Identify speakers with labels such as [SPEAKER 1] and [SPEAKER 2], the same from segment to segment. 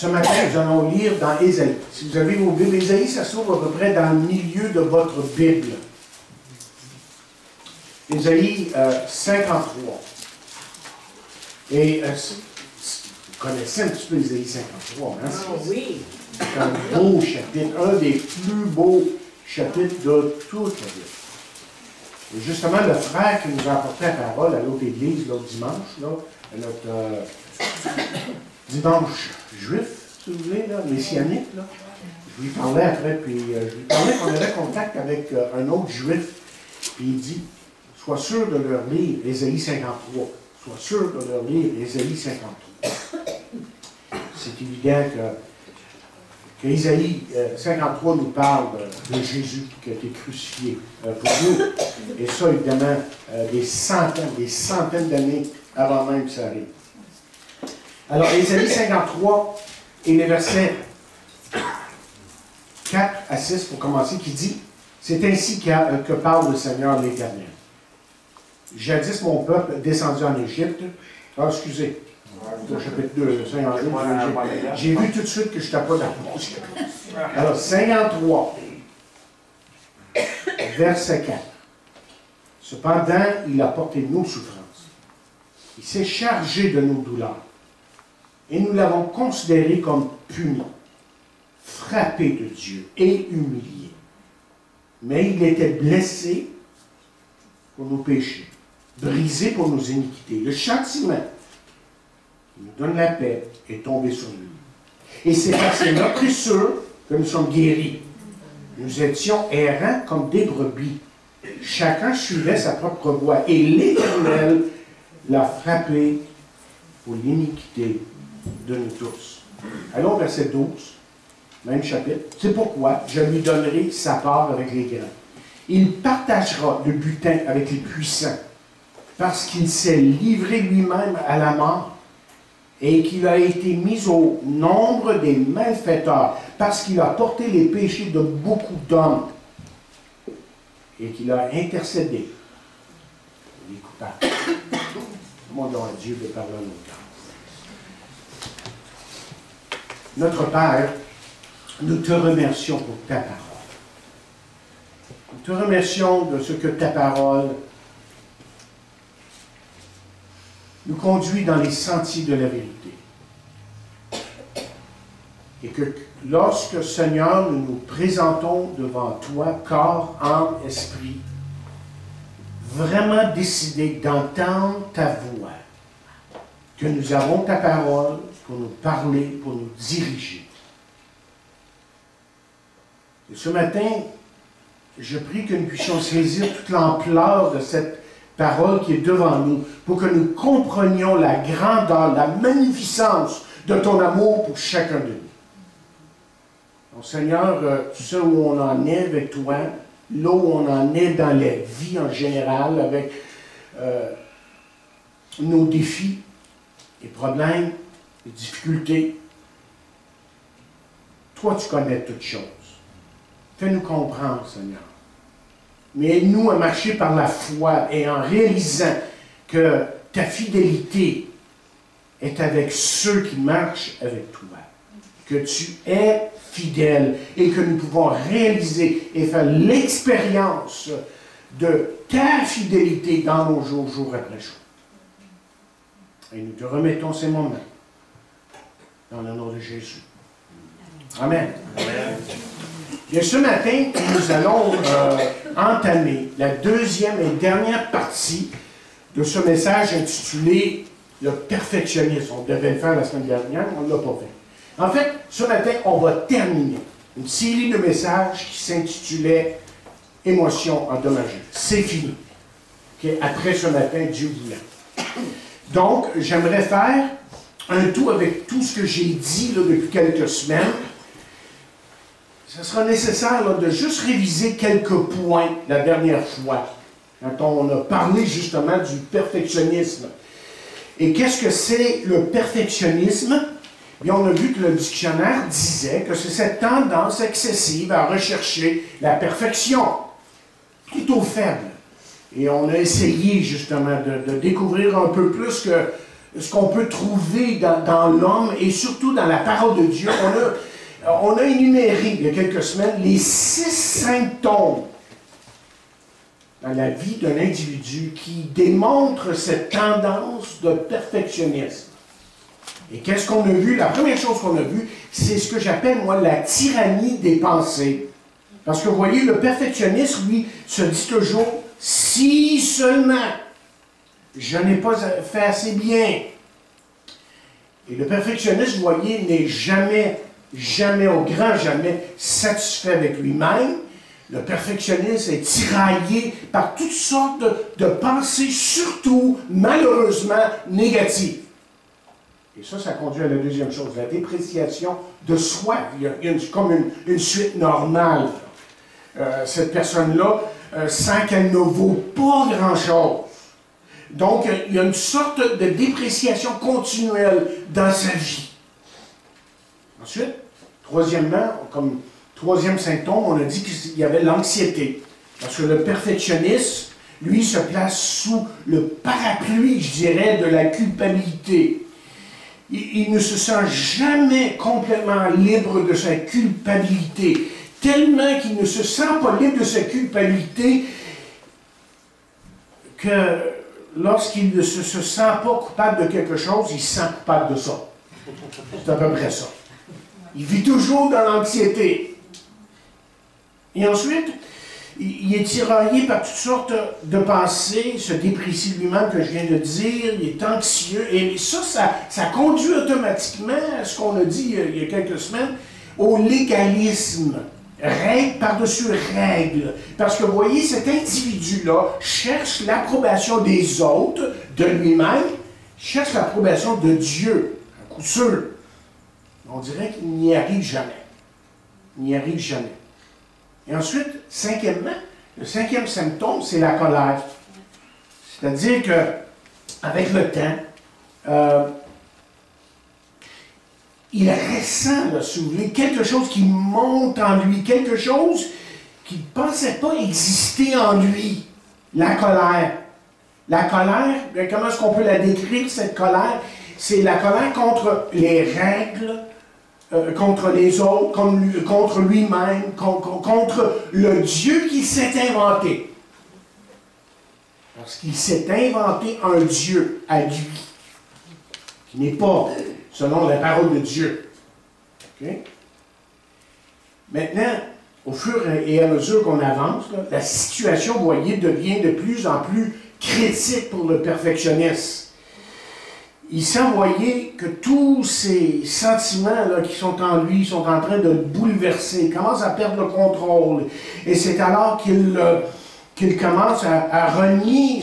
[SPEAKER 1] Ce matin, nous allons lire dans Ésaïe. Si vous avez vos Bibles, Ésaïe, ça se trouve à peu près dans le milieu de votre Bible. Ésaïe 53. Et vous connaissez un petit peu Ésaïe 53, hein?
[SPEAKER 2] Ah oui.
[SPEAKER 1] C'est un beau chapitre, un des plus beaux chapitres de toute la Bible. Et justement, le frère qui nous a apporté la parole à l'autre église, l'autre dimanche, là, à notre dimanche juif, si vous voulez, là, messianique, là, je lui parlais après, puis je lui parlais qu'on avait contact avec un autre juif, puis il dit, sois sûr de leur lire Ésaïe 53. Sois sûr de leur lire Ésaïe 53. C'est évident que Ésaïe 53 nous parle de Jésus qui a été crucifié pour nous. Et ça, évidemment, des centaines d'années avant même que ça arrive. Alors, Ésaïe 53 et les versets 4 à 6 pour commencer, qui dit, c'est ainsi que parle le Seigneur l'Éternel. Jadis, mon peuple descendu en Égypte. Ah, excusez. Au chapitre 2, 52. J'ai vu tout de suite que je n'étais pas dans le bon chapitre. Alors, 53, verset 4. Cependant, il a porté nos souffrances. Il s'est chargé de nos douleurs. Et nous l'avons considéré comme puni, frappé de Dieu et humilié. Mais il était blessé pour nos péchés, brisé pour nos iniquités. Le châtiment qui nous donne la paix est tombé sur lui. Et c'est par ses meurtrissures que nous sommes guéris. Nous étions errants comme des brebis. Chacun suivait sa propre voie. Et l'Éternel l'a frappé pour l'iniquité de nous tous. Allons au verset 12, même chapitre. C'est pourquoi je lui donnerai sa part avec les grands. Il partagera le butin avec les puissants, parce qu'il s'est livré lui-même à la mort, et qu'il a été mis au nombre des malfaiteurs, parce qu'il a porté les péchés de beaucoup d'hommes, et qu'il a intercédé pour les coupables. Demandons à Dieu de parler à nos cœurs. Notre Père, nous te remercions pour ta parole. Nous te remercions de ce que ta parole nous conduit dans les sentiers de la vérité. Et que lorsque, Seigneur, nous nous présentons devant toi, corps, âme, esprit, vraiment décidés d'entendre ta voix, que nous avons ta parole pour nous parler, pour nous diriger. Et ce matin, je prie que nous puissions saisir toute l'ampleur de cette parole qui est devant nous, pour que nous comprenions la grandeur, la magnificence de ton amour pour chacun de nous. Donc, Seigneur, tu sais où on en est avec toi, là où on en est dans la vie en général, avec nos défis, les problèmes, les difficultés. Toi, tu connais toutes choses. Fais-nous comprendre, Seigneur. Mais aide-nous à marcher par la foi et en réalisant que ta fidélité est avec ceux qui marchent avec toi. Que tu es fidèle et que nous pouvons réaliser et faire l'expérience de ta fidélité dans nos jours, jour après jour. Et nous te remettons ces moments dans le nom de Jésus. Amen. Amen. Et ce matin, nous allons entamer la deuxième et dernière partie de ce message intitulé « Le perfectionnisme ». On devait le faire la semaine dernière, on ne l'a pas fait. En fait, ce matin, on va terminer une série de messages qui s'intitulait « Émotions endommagées ». C'est fini. Okay? Après ce matin, Dieu voulant. Donc, j'aimerais faire un tour avec tout ce que j'ai dit là, depuis quelques semaines. Ce sera nécessaire là, de juste réviser quelques points la dernière fois, quand on a parlé justement du perfectionnisme. Et qu'est-ce que c'est le perfectionnisme? Bien, on a vu que le dictionnaire disait que c'est cette tendance excessive à rechercher la perfection, plutôt faible. Et on a essayé justement de découvrir un peu plus que ce qu'on peut trouver dans l'homme et surtout dans la parole de Dieu. On a énuméré il y a quelques semaines les 6 symptômes dans la vie d'un individu qui démontrent cette tendance de perfectionnisme. Et qu'est-ce qu'on a vu? La première chose qu'on a vue, c'est ce que j'appelle, moi, la tyrannie des pensées. Parce que, vous voyez, le perfectionniste, lui, se dit toujours, si seulement je n'ai pas fait assez bien. Et le perfectionniste, vous voyez, n'est jamais, au grand jamais, satisfait avec lui-même. Le perfectionniste est tiraillé par toutes sortes de pensées, surtout, malheureusement, négatives. Et ça conduit à la deuxième chose, la dépréciation de soi. Il y a comme une suite normale. Cette personne-là sent qu'elle ne vaut pas grand-chose. Donc, il y a une sorte de dépréciation continuelle dans sa vie. Ensuite, troisièmement, comme troisième symptôme, on a dit qu'il y avait l'anxiété. Parce que le perfectionniste, lui, se place sous le parapluie, je dirais, de la culpabilité. Il ne se sent jamais complètement libre de sa culpabilité. Tellement qu'il ne se sent pas libre de sa culpabilité que lorsqu'il ne se sent pas coupable de quelque chose, il se sent coupable de ça. C'est à peu près ça. Il vit toujours dans l'anxiété. Et ensuite, il est tiraillé par toutes sortes de pensées, se déprécie lui-même, que je viens de dire, il est anxieux. Et ça conduit automatiquement à ce qu'on a dit il y a quelques semaines, au légalisme. Règle par-dessus règle. Parce que vous voyez, cet individu-là cherche l'approbation des autres, de lui-même, cherche l'approbation de Dieu, à coup sûr. On dirait qu'il n'y arrive jamais. Il n'y arrive jamais. Et ensuite, cinquièmement, le cinquième symptôme, c'est la colère. C'est-à-dire qu'avec le temps, il ressent, là, si vous voulez, quelque chose qui monte en lui, quelque chose qu'il ne pensait pas exister en lui. La colère. La colère, comment est-ce qu'on peut la décrire, cette colère? C'est la colère contre les règles, contre les autres, contre lui-même, contre le Dieu qu'il s'est inventé. Parce qu'il s'est inventé un Dieu à lui, qui n'est pas selon la parole de Dieu. Okay? Maintenant, au fur et à mesure qu'on avance, là, la situation, vous voyez, devient de plus en plus critique pour le perfectionniste. Il sent, vous voyez, que tous ces sentiments là, qui sont en lui sont en train de le bouleverser. Il commence à perdre le contrôle. Et c'est alors qu'il commence à renier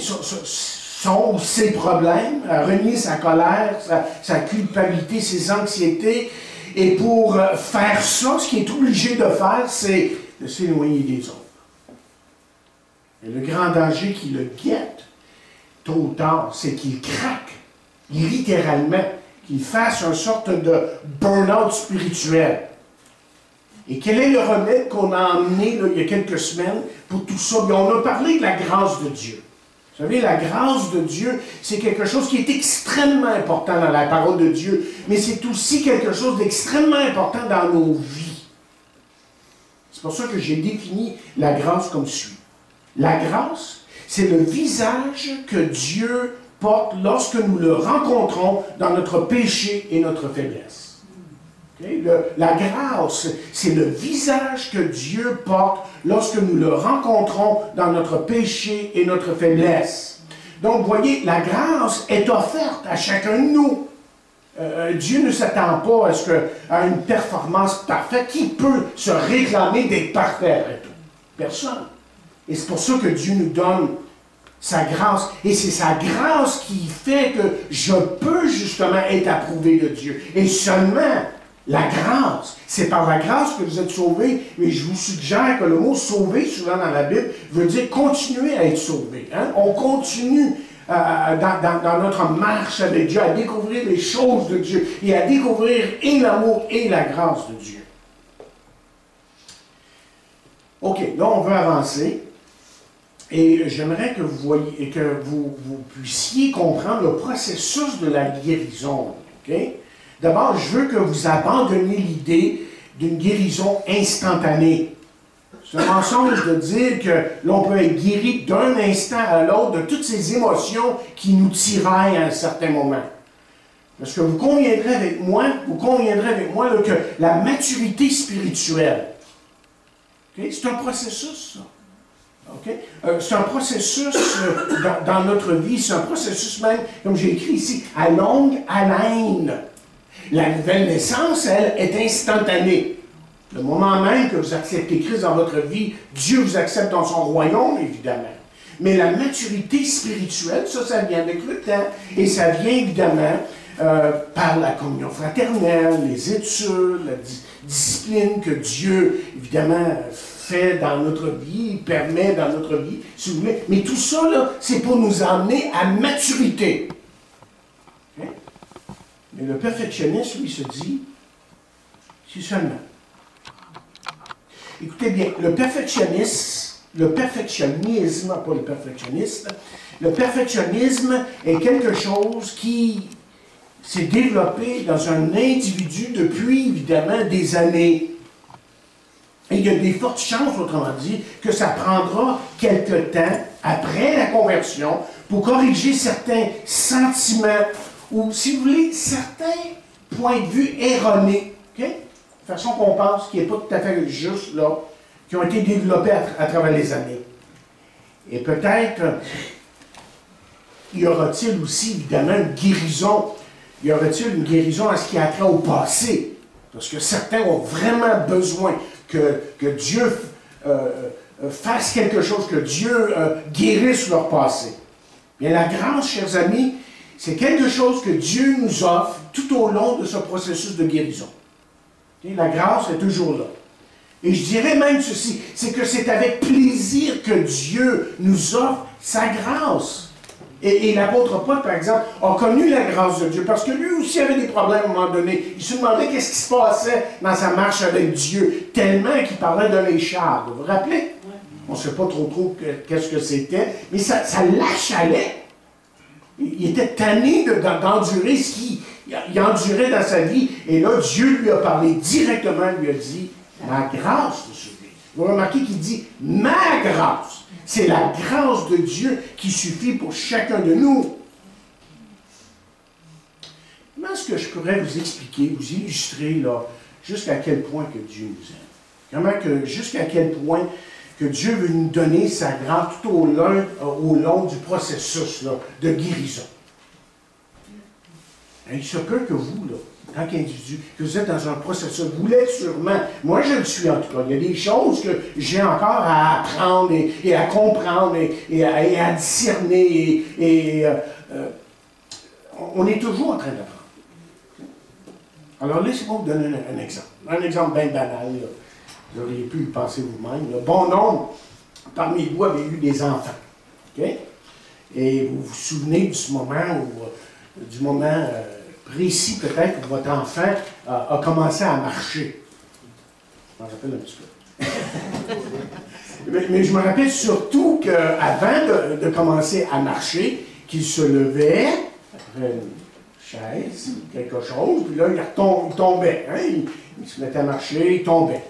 [SPEAKER 1] ses problèmes, à renier sa colère, sa culpabilité, ses anxiétés. Et pour faire ça, ce qu'il est obligé de faire, c'est de s'éloigner des autres. Et le grand danger qui le guette, tôt ou tard, c'est qu'il craque, littéralement, qu'il fasse une sorte de burn-out spirituel. Et quel est le remède qu'on a emmené là, il y a quelques semaines pour tout ça? Bien, on a parlé de la grâce de Dieu. Vous savez, la grâce de Dieu, c'est quelque chose qui est extrêmement important dans la parole de Dieu, mais c'est aussi quelque chose d'extrêmement important dans nos vies. C'est pour ça que j'ai défini la grâce comme suit. La grâce, c'est le visage que Dieu porte lorsque nous le rencontrons dans notre péché et notre faiblesse. Okay? La grâce, c'est le visage que Dieu porte lorsque nous le rencontrons dans notre péché et notre faiblesse. Donc, vous voyez, la grâce est offerte à chacun de nous. Dieu ne s'attend pas à une performance parfaite. Qui peut se réclamer d'être parfait après tout? Personne. Et c'est pour ça que Dieu nous donne sa grâce. Et c'est sa grâce qui fait que je peux justement être approuvé de Dieu. Et seulement la grâce. C'est par la grâce que vous êtes sauvés. Mais je vous suggère que le mot « sauver », souvent dans la Bible, veut dire continuer à être sauvé. Hein? On continue dans notre marche avec Dieu à découvrir les choses de Dieu et à découvrir et l'amour et la grâce de Dieu. OK, là on veut avancer. Et j'aimerais que vous voyiez, que vous puissiez comprendre le processus de la guérison. Okay? D'abord, je veux que vous abandonniez l'idée d'une guérison instantanée. C'est un mensonge de dire que l'on peut être guéri d'un instant à l'autre de toutes ces émotions qui nous tiraillent à un certain moment. Parce que vous conviendrez avec moi là, que la maturité spirituelle, okay, c'est un processus, ça. Okay? C'est un processus dans notre vie, c'est un processus même, comme j'ai écrit ici, à longue haleine. La nouvelle naissance, elle, est instantanée. Le moment même que vous acceptez Christ dans votre vie, Dieu vous accepte dans son royaume, évidemment. Mais la maturité spirituelle, ça vient avec le temps. Et ça vient, évidemment, par la communion fraternelle, les études, la discipline que Dieu, évidemment, fait dans notre vie, permet dans notre vie, si vous voulez. Mais tout ça, là, c'est pour nous emmener à maturité. Okay? Mais le perfectionniste, lui, se dit, si seulement. Écoutez bien, le perfectionnisme, pas le perfectionniste, le perfectionnisme est quelque chose qui s'est développé dans un individu depuis, évidemment, des années. Et il y a des fortes chances, autrement dit, que ça prendra quelque temps après la conversion pour corriger certains sentiments ou, si vous voulez, certains points de vue erronés. Okay? De façon qu'on pense qui n'est pas tout à fait juste, là, qui ont été développés à travers les années. Et peut-être y aura-t-il aussi, évidemment, une guérison. Y aura-t-il une guérison à ce qui a trait au passé? Parce que certains ont vraiment besoin que Dieu fasse quelque chose, que Dieu guérisse leur passé. Bien, la grâce, chers amis, c'est quelque chose que Dieu nous offre tout au long de ce processus de guérison. Et la grâce est toujours là. Et je dirais même ceci, c'est que c'est avec plaisir que Dieu nous offre sa grâce. Et l'apôtre Paul, par exemple, a connu la grâce de Dieu, parce que lui aussi avait des problèmes à un moment donné. Il se demandait qu'est-ce qui se passait dans sa marche avec Dieu, tellement qu'il parlait d'un écharpe. Vous vous rappelez? Ouais. On ne sait pas trop qu'est-ce que c'était, mais ça l'achalait. Il était tanné d'endurer ce qu'il endurait dans sa vie. Et là, Dieu lui a parlé directement, lui a dit, ma grâce te suffit. Vous remarquez qu'il dit, ma grâce. C'est la grâce de Dieu qui suffit pour chacun de nous. Comment est-ce que je pourrais vous expliquer, vous illustrer, là, jusqu'à quel point que Dieu nous aime? Jusqu'à quel point que Dieu veut nous donner sa grâce tout au long du processus là, de guérison. Et il se peut que vous, là, en tant qu'individu, que vous êtes dans un processus, vous l'êtes sûrement, moi je le suis en tout cas, il y a des choses que j'ai encore à apprendre et à comprendre et à discerner on est toujours en train d'apprendre. Alors laissez-moi vous donner un exemple bien banal, là. Vous auriez pu y penser vous-même. Bon nombre parmi vous avez eu des enfants. Okay? Et vous vous souvenez du moment précis peut-être où votre enfant a commencé à marcher. Je m'en rappelle un petit peu. mais je me rappelle surtout qu'avant de commencer à marcher, qu'il se levait après une chaise, quelque chose, puis là, il tombait. Hein? Il se mettait à marcher, il tombait.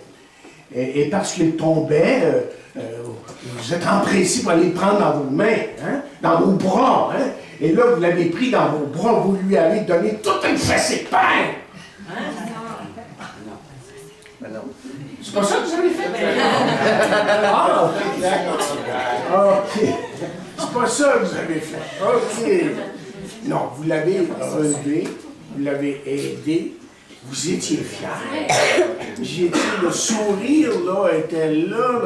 [SPEAKER 1] Et parce qu'il tombait, vous êtes empressé pour aller le prendre dans vos mains, hein? Dans vos bras. Hein? Et là, vous l'avez pris dans vos bras, vous lui avez donné toute une fessée de pain. Non. C'est pas ça que vous avez fait? Ah, ok, d'accord. Ok. C'est pas ça que vous avez fait. Ok. Non, vous l'avez relevé, vous l'avez aidé. Vous étiez fiers. Le sourire là, était là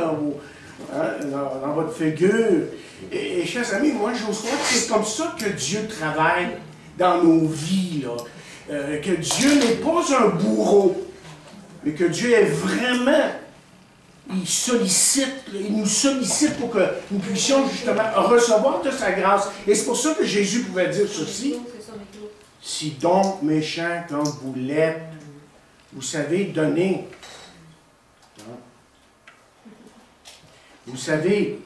[SPEAKER 1] dans votre figure. Et chers amis, moi j'ose croire que c'est comme ça que Dieu travaille dans nos vies. Là. Que Dieu n'est pas un bourreau, mais que Dieu est vraiment, il nous sollicite pour que nous puissions justement recevoir de sa grâce. Et c'est pour ça que Jésus pouvait dire ceci. Si donc méchant comme vous l'êtes, vous savez donner. Vous savez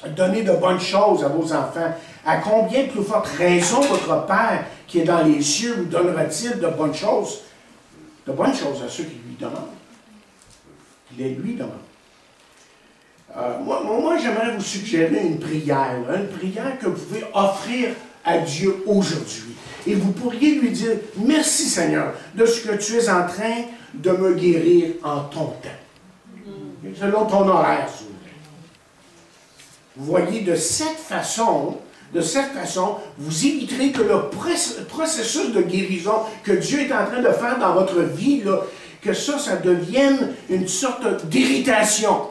[SPEAKER 1] donnez de bonnes choses à vos enfants, à combien plus forte raison votre Père qui est dans les cieux vous donnera-t-il de bonnes choses à ceux qui lui demandent, qui les lui demandent. Moi j'aimerais vous suggérer une prière que vous pouvez offrir à Dieu aujourd'hui. Et vous pourriez lui dire, merci Seigneur de ce que tu es en train de me guérir en ton temps. Selon ton horaire, s'il vous plaît. Vous voyez, de cette façon, vous éviterez que le processus de guérison que Dieu est en train de faire dans votre vie, là, que ça devienne une sorte d'irritation.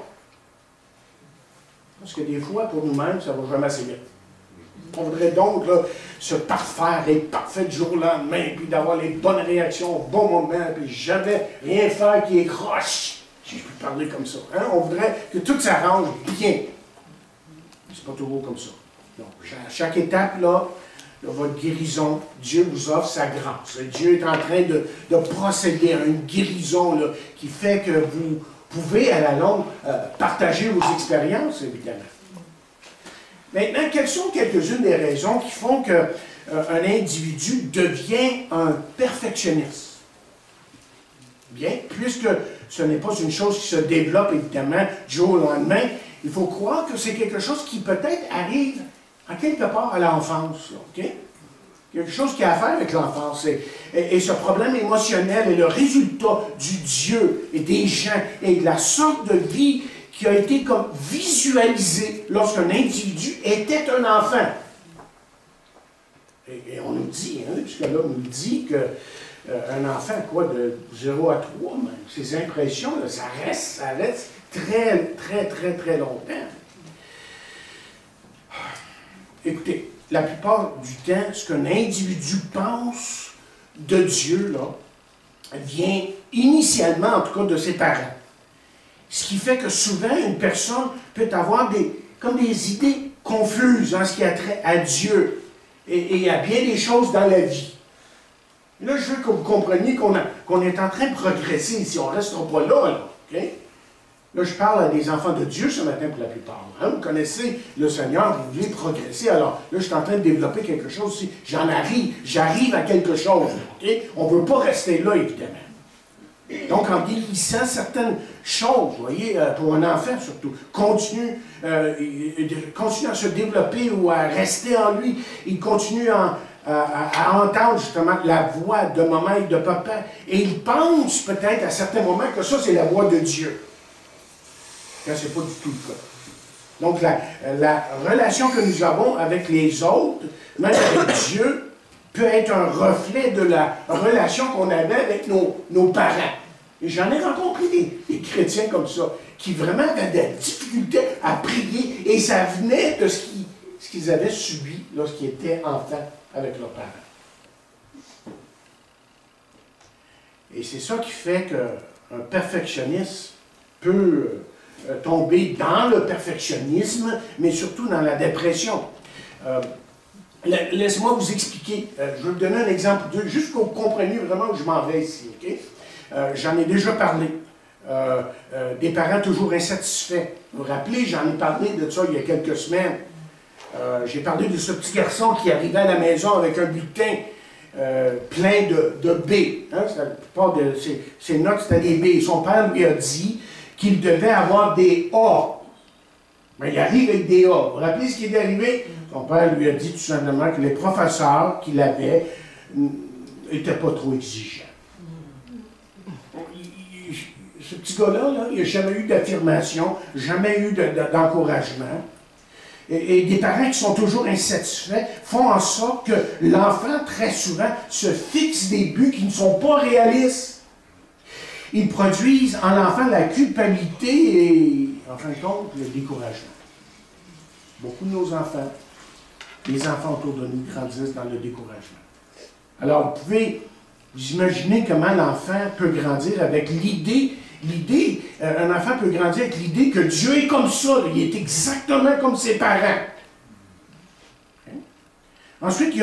[SPEAKER 1] Parce que des fois, pour nous-mêmes, ça ne va jamais assez bien. On voudrait donc là, se parfaire, être parfait du jour au lendemain, puis d'avoir les bonnes réactions au bon moment, puis jamais rien faire qui écroche. Si je peux parler comme ça. Hein? On voudrait que tout s'arrange bien. C'est pas toujours comme ça. Donc, à chaque étape, là, de votre guérison, Dieu vous offre sa grâce. Dieu est en train de procéder à une guérison là, qui fait que vous pouvez, à la longue, partager vos expériences, évidemment. Maintenant, quelles sont quelques-unes des raisons qui font qu'un individu devient un perfectionniste? Bien, puisque ce n'est pas une chose qui se développe, évidemment, du jour au lendemain, il faut croire que c'est quelque chose qui peut-être arrive à quelque part à l'enfance. Okay? Quelque chose qui a à faire avec l'enfance. Et ce problème émotionnel est le résultat du Dieu et des gens et de la sorte de vie qui a été comme visualisée lorsqu'un individu était un enfant. Et on nous dit, hein, puisque là, on nous dit qu'un enfant, quoi, de 0 à 3, même, ses impressions, là, ça reste très, très, très, très longtemps. Écoutez, la plupart du temps, ce qu'un individu pense de Dieu, là, vient initialement, en tout cas, de ses parents. Ce qui fait que souvent, une personne peut avoir comme des idées confuses en ce qui a trait à Dieu et à bien des choses dans la vie. Là, je veux que vous compreniez qu'on est en train de progresser ici. On ne restera pas là. Okay? Là, je parle à des enfants de Dieu ce matin pour la plupart. Hein? Vous connaissez le Seigneur, vous voulez progresser. Alors, là, je suis en train de développer quelque chose ici. J'arrive à quelque chose. Okay? On ne veut pas rester là, évidemment. Donc, en guérissant certaines choses, vous voyez, pour un enfant surtout, continue à se développer ou à rester en lui, il continue à entendre justement la voix de maman et de papa, et il pense peut-être à certains moments que ça, c'est la voix de Dieu. Quand ce n'est pas du tout le cas. Donc, la relation que nous avons avec les autres, même avec Dieu, peut être un reflet de la relation qu'on avait avec nos parents. Et j'en ai rencontré des chrétiens comme ça, qui vraiment avaient des difficultés à prier, et ça venait de ce qu'ils avaient subi lorsqu'ils étaient enfants avec leurs parents. Et c'est ça qui fait qu'un perfectionniste peut tomber dans le perfectionnisme, mais surtout dans la dépression. Laissez-moi vous expliquer. Je vais vous donner un exemple juste pour que vous compreniez vraiment où je m'en vais ici. Okay? J'en ai déjà parlé. Des parents toujours insatisfaits. Vous vous rappelez, j'en ai parlé de ça il y a quelques semaines. J'ai parlé de ce petit garçon qui arrivait à la maison avec un bulletin plein de B. Hein? La plupart de ses notes, c'était des B. Son père lui a dit qu'il devait avoir des A. Mais il arrive avec des A. Vous vous rappelez ce qui est arrivé? Son père lui a dit tout simplement que les professeurs qu'il avait n'étaient pas trop exigeants. Ce petit gars-là, là, il n'a jamais eu d'affirmation, jamais eu d'encouragement. Et des parents qui sont toujours insatisfaits font en sorte que l'enfant, très souvent, se fixe des buts qui ne sont pas réalistes. Ils produisent en l'enfant la culpabilité et, en fin de compte, le découragement. Beaucoup de nos enfants, les enfants autour de nous, grandissent dans le découragement. Alors, vous pouvez vous imaginer comment l'enfant peut grandir avec un enfant peut grandir avec l'idée que Dieu est comme ça, il est exactement comme ses parents. Okay? Ensuite, il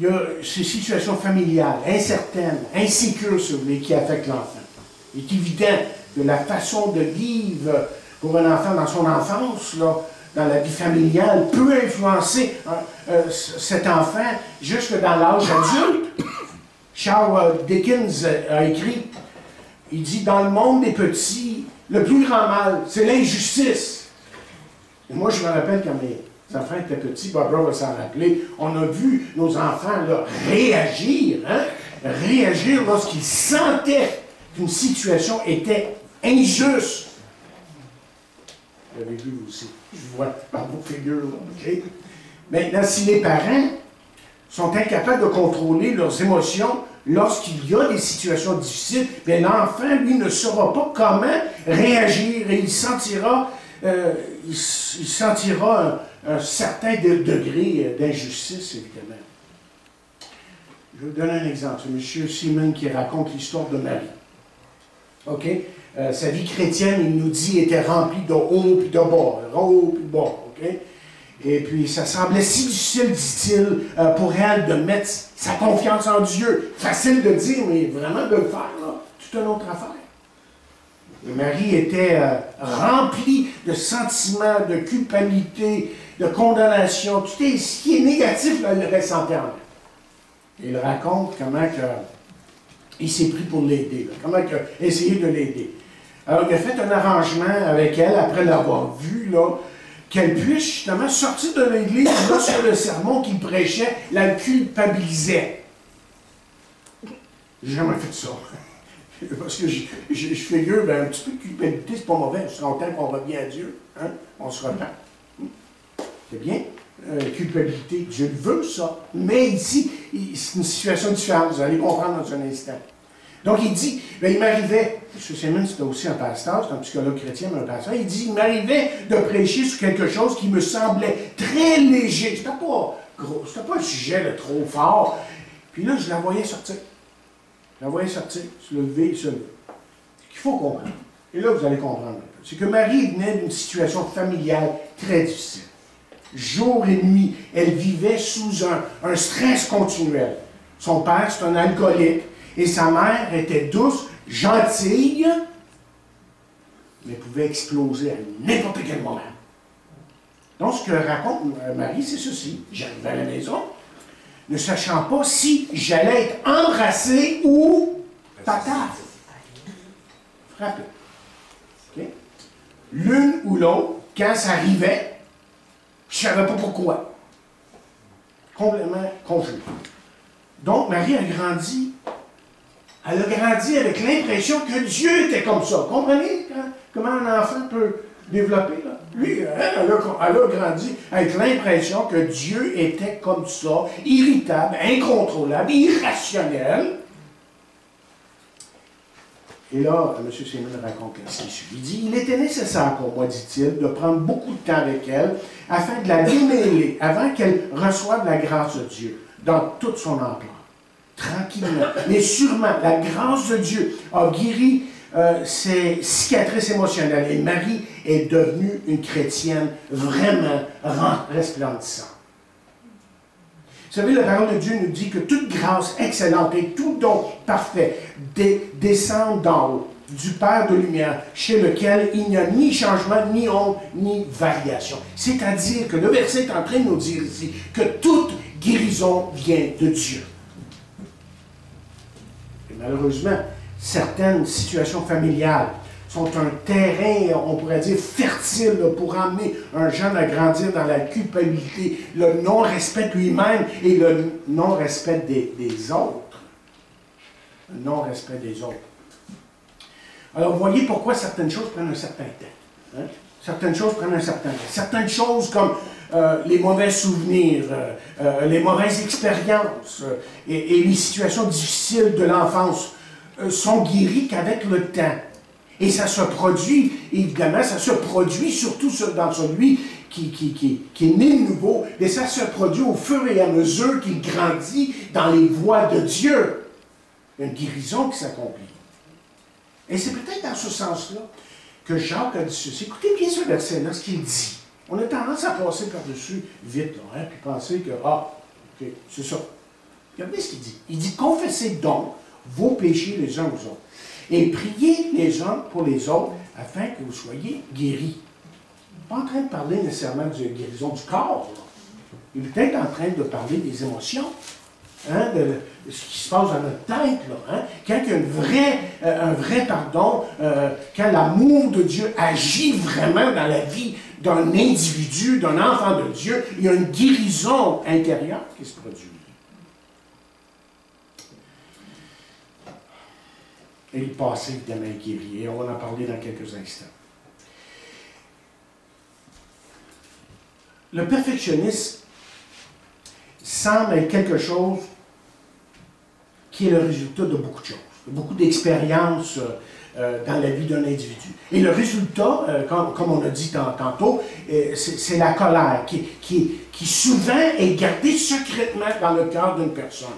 [SPEAKER 1] y a ces situations familiales, incertaines, insécures, si vous voulez, qui affectent l'enfant. Il est évident que la façon de vivre pour un enfant dans son enfance, là, dans la vie familiale peut influencer cet enfant jusque dans l'âge adulte. Charles Dickens a écrit, il dit, dans le monde des petits, le plus grand mal, c'est l'injustice. Et moi, je me rappelle quand mes enfants étaient petits, Barbara va s'en rappeler, on a vu nos enfants là, réagir, hein? Réagir lorsqu'ils sentaient qu'une situation était injuste. Vous l'avez vu vous aussi, je vois par vos figures. Okay? Maintenant, si les parents sont incapables de contrôler leurs émotions lorsqu'il y a des situations difficiles, bien l'enfant, lui, ne saura pas comment réagir et il sentira un certain degré d'injustice, évidemment. Je vais vous donner un exemple. C'est M. Simon qui raconte l'histoire de Marie. OK? Sa vie chrétienne, il nous dit, était remplie de haut et de bas. Haut et de bas. OK? Et puis, ça semblait si difficile, dit-il, pour elle de mettre sa confiance en Dieu. Facile de dire, mais vraiment de le faire, là, toute une autre affaire. Et Marie était remplie de sentiments, de culpabilité, de condamnation. Tout ce qui est négatif, là, elle le ressentait en elle. Il raconte comment il s'est pris pour l'aider, comment il a essayé de l'aider. Alors, il a fait un arrangement avec elle, après l'avoir vue, là, qu'elle puisse justement sortir de l'église, lorsque le sermon qu'il prêchait la culpabilisait. J'ai jamais fait ça. Parce que je figure, ben, un petit peu de culpabilité, c'est pas mauvais. On se rend compte qu'on revient à Dieu. Hein? On se repent. C'est bien. Culpabilité, Dieu veut ça. Mais ici, c'est une situation différente. Vous allez comprendre dans un instant. Donc, il dit, ben, il m'arrivait, M. Simon, c'était aussi un pasteur, c'est un psychologue chrétien, mais un pasteur, il dit, il m'arrivait de prêcher sur quelque chose qui me semblait très léger. C'était pas gros, c'était pas un sujet là, trop fort. Puis là, je la voyais sortir. Je la voyais sortir, se lever, se lever. Ce qu'il faut comprendre, et là, vous allez comprendre un peu, c'est que Marie venait d'une situation familiale très difficile. Jour et nuit, elle vivait sous un stress continuel. Son père, c'est un alcoolique. Et sa mère était douce, gentille, mais pouvait exploser à n'importe quel moment. Donc, ce que raconte Marie, c'est ceci. J'arrivais à la maison, ne sachant pas si j'allais être embrassé ou patate. Frappé. Okay? L'une ou l'autre, quand ça arrivait, je ne savais pas pourquoi. Complètement confus. Donc, Marie a grandi. Elle a grandi avec l'impression que Dieu était comme ça. Comprenez comment un enfant peut développer? Là? Lui, elle a grandi avec l'impression que Dieu était comme ça, irritable, incontrôlable, irrationnel. Et là, M. Simon raconte ce qui suit. Il dit, il était nécessaire pour moi, dit-il, de prendre beaucoup de temps avec elle afin de la démêler avant qu'elle reçoive la grâce de Dieu dans toute son ampleur. Tranquillement, mais sûrement, la grâce de Dieu a guéri ses cicatrices émotionnelles. Et Marie est devenue une chrétienne vraiment resplendissante. Vous savez, la parole de Dieu nous dit que toute grâce excellente et tout don parfait descendent d'en haut, du Père de lumière, chez lequel il n'y a ni changement, ni honte, ni variation. C'est-à-dire que le verset est en train de nous dire ici que toute guérison vient de Dieu. Malheureusement, certaines situations familiales sont un terrain, on pourrait dire, fertile pour amener un jeune à grandir dans la culpabilité, le non-respect de lui-même et le non-respect des autres. Le non-respect des autres. Alors, vous voyez pourquoi certaines choses prennent un certain temps. Hein? Certaines choses prennent un certain temps. Certaines choses comme les mauvais souvenirs, les mauvaises expériences et les situations difficiles de l'enfance sont guéries qu'avec le temps. Et ça se produit, évidemment, ça se produit surtout dans celui qui est né de nouveau, mais ça se produit au fur et à mesure qu'il grandit dans les voies de Dieu. Une guérison qui s'accomplit. Et c'est peut-être dans ce sens-là que Jacques a dit ceci. Écoutez bien ce verset-là, ce qu'il dit. On a tendance à passer par-dessus vite, là, hein, puis penser que, ok, c'est ça. Regardez ce qu'il dit. Il dit, confessez donc vos péchés les uns aux autres, et priez les uns pour les autres, afin que vous soyez guéris. Pas en train de parler nécessairement de guérison du corps. Là. Il est peut-être en train de parler des émotions, hein, de ce qui se passe dans notre tête. Là, hein. Quand il y a un vrai pardon, quand l'amour de Dieu agit vraiment dans la vie d'un individu, d'un enfant de Dieu, il y a une guérison intérieure qui se produit. Et le passé, évidemment, est guéri. Et on va en parler dans quelques instants. Le perfectionnisme semble être quelque chose qui est le résultat de beaucoup de choses, de beaucoup d'expériences dans la vie d'un individu. Et le résultat, comme on a dit tantôt, c'est la colère qui souvent est gardée secrètement dans le cœur d'une personne.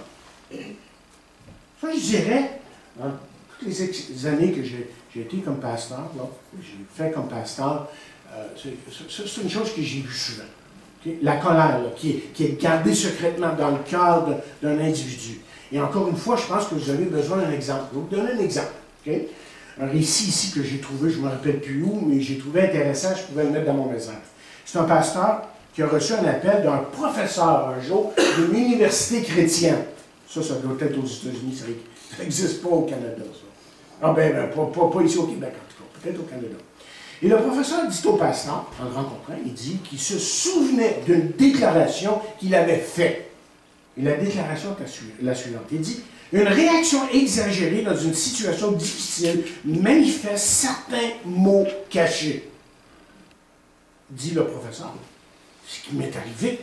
[SPEAKER 1] Ça, je dirais, hein, toutes les années que j'ai été comme pasteur, j'ai fait comme pasteur, c'est une chose que j'ai vue souvent. Okay? La colère, là, qui est gardée secrètement dans le cœur d'un individu. Et encore une fois, je pense que vous avez besoin d'un exemple. Je vais vous donner un exemple. Okay? Un récit ici que j'ai trouvé, je ne me rappelle plus où, mais j'ai trouvé intéressant, je pouvais le mettre dans mon message. C'est un pasteur qui a reçu un appel d'un professeur un jour d'une université chrétienne. Ça doit être aux États-Unis, ça n'existe pas au Canada, ça. Ah ben, pas ici au Québec, en tout cas, peut-être au Canada. Et le professeur dit au pasteur, en le rencontrant, il dit qu'il se souvenait d'une déclaration qu'il avait faite. Et la déclaration est la suivante. Il dit, une réaction exagérée dans une situation difficile manifeste certains mots cachés. Dit le professeur. Ce qui m'est arrivé.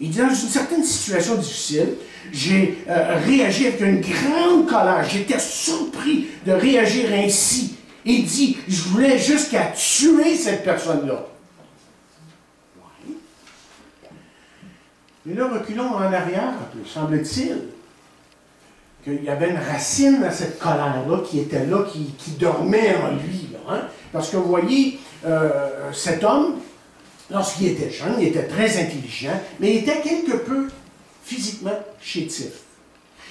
[SPEAKER 1] Il dit, dans une certaine situation difficile, j'ai réagi avec une grande colère. J'étais surpris de réagir ainsi. Il dit, je voulais jusqu'à tuer cette personne-là. Oui. Mais là, reculons en arrière, semble-t-il, qu'il y avait une racine à cette colère-là qui était là, qui dormait en lui. Là, hein? Parce que vous voyez, cet homme, lorsqu'il était jeune, il était très intelligent, mais il était quelque peu physiquement chétif.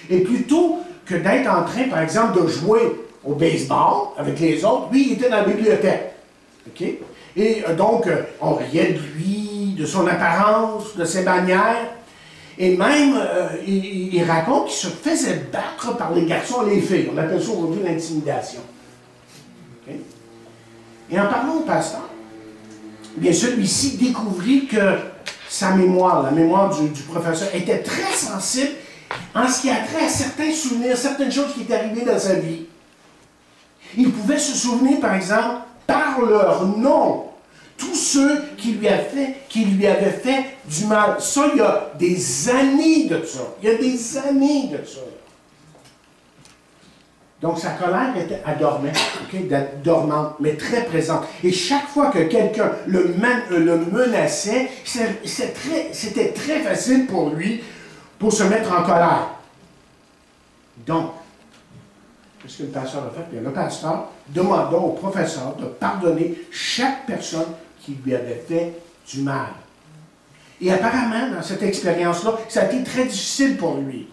[SPEAKER 1] Et plutôt que d'être en train, par exemple, de jouer au baseball avec les autres, lui, il était dans la bibliothèque. Okay? Et donc, on riait de lui, de son apparence, de ses manières. Et même, il raconte qu'il se faisait battre par les garçons et les filles. On appelle ça aujourd'hui l'intimidation. Okay? Et en parlant au pasteur, bien celui-ci découvrit que sa mémoire, la mémoire du professeur, était très sensible en ce qui a trait à certains souvenirs, certaines choses qui étaient arrivées dans sa vie. Il pouvait se souvenir, par exemple, par leur nom, tous ceux qui lui avaient fait du mal. Ça, il y a des années de ça. Il y a des années de ça. Donc, sa colère était adormante, okay, dormante, mais très présente. Et chaque fois que quelqu'un le menaçait, c'était très facile pour lui pour se mettre en colère. Donc, qu'est-ce que le pasteur a fait? Bien, le pasteur demanda au professeur de pardonner chaque personne qui lui avait fait du mal. Et apparemment, dans cette expérience-là, ça a été très difficile pour lui.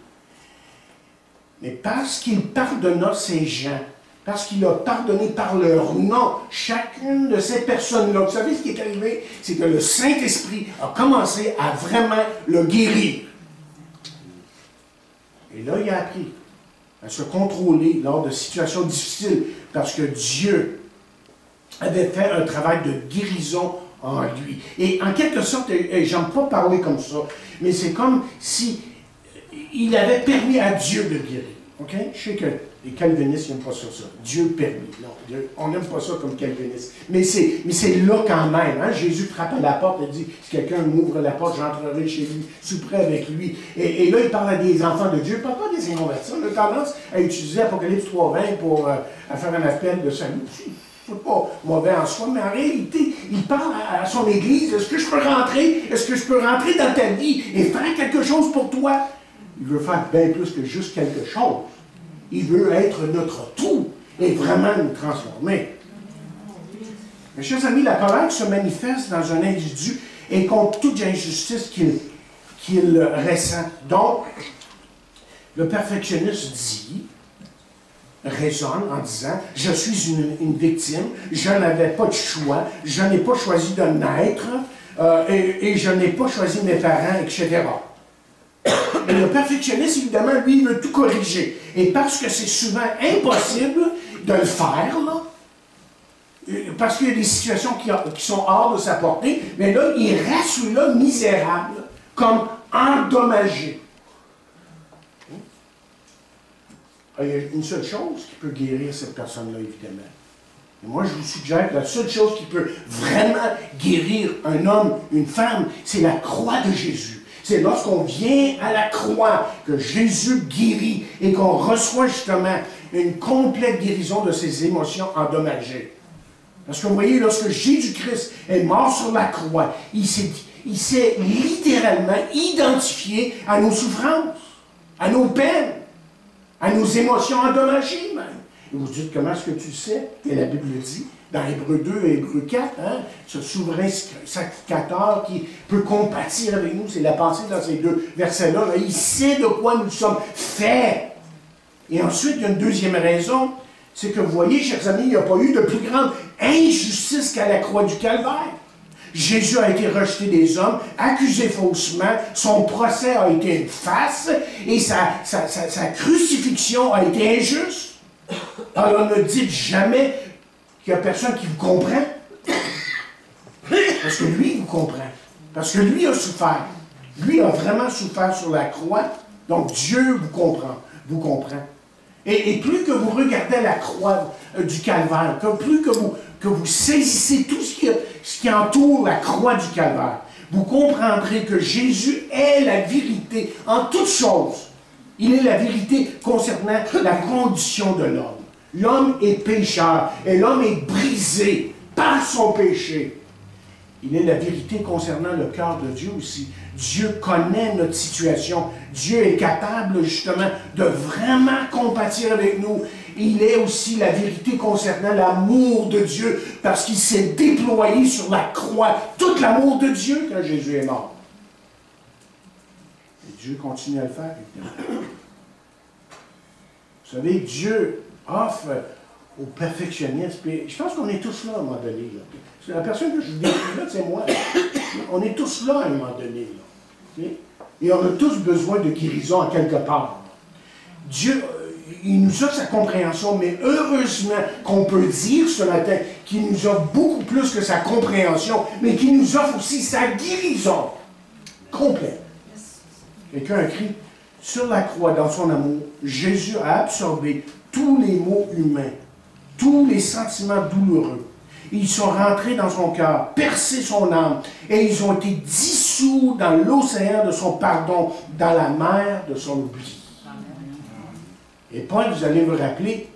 [SPEAKER 1] Mais parce qu'il pardonna ces gens, parce qu'il a pardonné par leur nom chacune de ces personnes-là, vous savez ce qui est arrivé? C'est que le Saint-Esprit a commencé à vraiment le guérir. Et là, il a appris à se contrôler lors de situations difficiles, parce que Dieu avait fait un travail de guérison en lui. Et en quelque sorte, et j'aime pas parler comme ça, mais c'est comme si il avait permis à Dieu de guérir. OK? Je sais que les calvinistes n'aiment pas ça. Dieu permet. Non, on n'aime pas ça comme calviniste. Mais c'est là quand même. Hein? Jésus frappe à la porte et dit, si quelqu'un m'ouvre la porte, j'entrerai chez lui, souperai avec lui. Et là, il parle à des enfants de Dieu. Il ne parle pas des inconvertis. On a tendance à utiliser Apocalypse 3:20 pour à faire un appel de salut. C'est pas mauvais en soi, mais en réalité, il parle à son Église. Est-ce que je peux rentrer? Est-ce que je peux rentrer dans ta vie et faire quelque chose pour toi? Il veut faire bien plus que juste quelque chose. Il veut être notre tout et vraiment nous transformer. Mes chers amis, la colère se manifeste dans un individu et contre toute injustice qu'il ressent. Donc, le perfectionniste dit raisonne en disant « Je suis une victime, je n'avais pas de choix, je n'ai pas choisi de naître, et je n'ai pas choisi mes parents, etc. » Et le perfectionniste, évidemment, lui, il veut tout corriger. Et parce que c'est souvent impossible de le faire, là, parce qu'il y a des situations qui sont hors de sa portée, mais là, il reste celui-là misérable, comme endommagé. Il y a une seule chose qui peut guérir cette personne-là, évidemment. Et moi, je vous suggère que la seule chose qui peut vraiment guérir un homme, une femme, c'est la croix de Jésus. C'est lorsqu'on vient à la croix que Jésus guérit et qu'on reçoit justement une complète guérison de ses émotions endommagées. Parce que vous voyez, lorsque Jésus-Christ est mort sur la croix, il s'est littéralement identifié à nos souffrances, à nos peines, à nos émotions endommagées même. Et vous dites, comment est-ce que tu sais? Et la Bible le dit, dans Hébreux 2 et Hébreux 4, hein, ce souverain sacrificateur qui peut compatir avec nous, c'est la pensée dans ces deux versets-là, là, il sait de quoi nous sommes faits. Et ensuite, il y a une deuxième raison, c'est que vous voyez, chers amis, il n'y a pas eu de plus grande injustice qu'à la croix du Calvaire. Jésus a été rejeté des hommes, accusé faussement, son procès a été une farce, et sa crucifixion a été injuste. Alors ne dites jamais qu'il n'y a personne qui vous comprend. Parce que lui, il vous comprend. Parce que lui a souffert. Lui a vraiment souffert sur la croix. Donc Dieu vous comprend. Vous comprend. Et plus que vous regardez la croix du Calvaire, plus que vous saisissez tout ce qui entoure la croix du Calvaire, vous comprendrez que Jésus est la vérité en toutes choses. Il est la vérité concernant la condition de l'homme. L'homme est pécheur et l'homme est brisé par son péché. Il est la vérité concernant le cœur de Dieu aussi. Dieu connaît notre situation. Dieu est capable justement de vraiment compatir avec nous. Il est aussi la vérité concernant l'amour de Dieu parce qu'il s'est déployé sur la croix. Tout l'amour de Dieu quand Jésus est mort. Et Dieu continue à le faire, évidemment. Vous savez, Dieu offre au perfectionnisme, puis je pense qu'on est tous là à un moment donné. Là. La personne que je vous décris là, c'est moi. On est tous là à un moment donné. Là. Et on a tous besoin de guérison à quelque part. Dieu, il nous offre sa compréhension, mais heureusement qu'on peut dire ce matin qu'il nous offre beaucoup plus que sa compréhension, mais qu'il nous offre aussi sa guérison complète. Quelqu'un a écrit, sur la croix, dans son amour, Jésus a absorbé tous les maux humains, tous les sentiments douloureux. Ils sont rentrés dans son cœur, percé son âme, et ils ont été dissous dans l'océan de son pardon, dans la mer de son oubli. Et Paul, vous allez vous rappeler,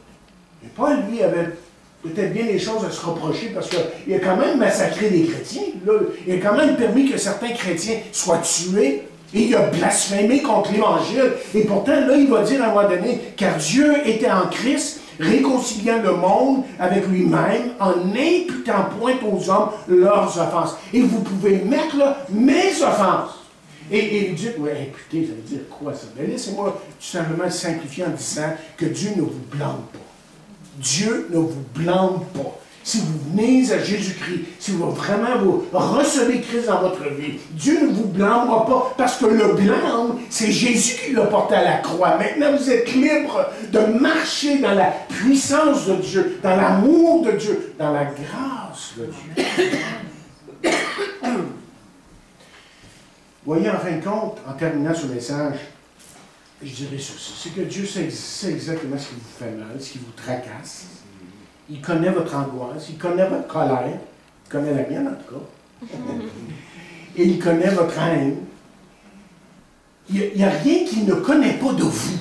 [SPEAKER 1] et Paul, lui, avait peut-être bien des choses à se reprocher, parce qu'il a quand même massacré des chrétiens. Là. Il a quand même permis que certains chrétiens soient tués, et il a blasphémé contre l'Évangile. Et pourtant, là, il va dire à un moment donné, car Dieu était en Christ, réconciliant le monde avec lui-même, en n'imputant point aux hommes leurs offenses. Et vous pouvez mettre là, mes offenses. Et vous dites, ouais, imputer, ça veut dire quoi ça? Ben, laissez-moi tout simplement le simplifier en disant que Dieu ne vous blâme pas. Dieu ne vous blâme pas. Si vous venez à Jésus-Christ, si vous vraiment vous recevez Christ dans votre vie, Dieu ne vous blâmera pas, parce que le blâme, c'est Jésus qui l'a porté à la croix. Maintenant, vous êtes libre de marcher dans la puissance de Dieu, dans l'amour de Dieu, dans la grâce de Dieu. Voyez, en fin de compte, en terminant ce message, je dirais ceci, c'est que Dieu sait exactement ce qui vous fait mal, ce qui vous tracasse. Il connaît votre angoisse, il connaît votre colère, il connaît la mienne en tout cas, et il connaît votre haine. Il n'y a rien qu'il ne connaît pas de vous.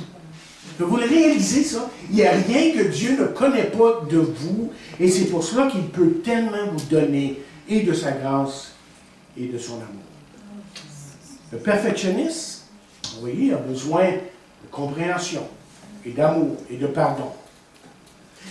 [SPEAKER 1] Vous le réalisez ça? Il n'y a rien que Dieu ne connaît pas de vous, et c'est pour cela qu'il peut tellement vous donner, et de sa grâce, et de son amour. Le perfectionniste, vous voyez, a besoin de compréhension, et d'amour, et de pardon.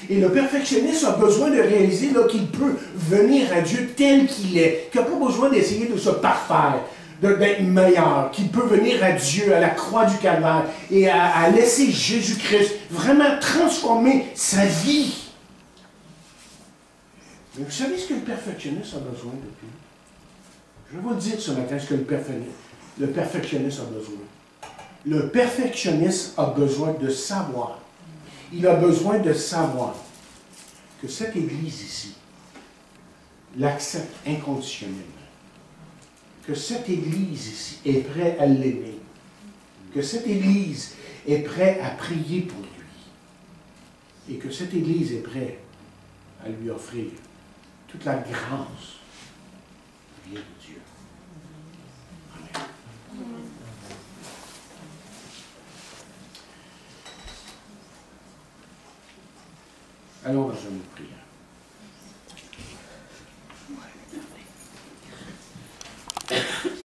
[SPEAKER 1] Et le perfectionniste a besoin de réaliser qu'il peut venir à Dieu tel qu'il est, qu'il n'a pas besoin d'essayer de se parfaire, d'être meilleur, qu'il peut venir à Dieu, à la croix du Calvaire, et à laisser Jésus-Christ vraiment transformer sa vie. Mais vous savez ce que le perfectionniste a besoin depuis? Je vais vous le dire ce matin ce que le perfectionniste a besoin. Le perfectionniste a besoin de savoir. Il a besoin de savoir que cette Église ici l'accepte inconditionnellement. Que cette Église ici est prête à l'aimer. Que cette Église est prête à prier pour lui. Et que cette Église est prête à lui offrir toute la grâce qui vient de Dieu. Amen. Allons dans une prière.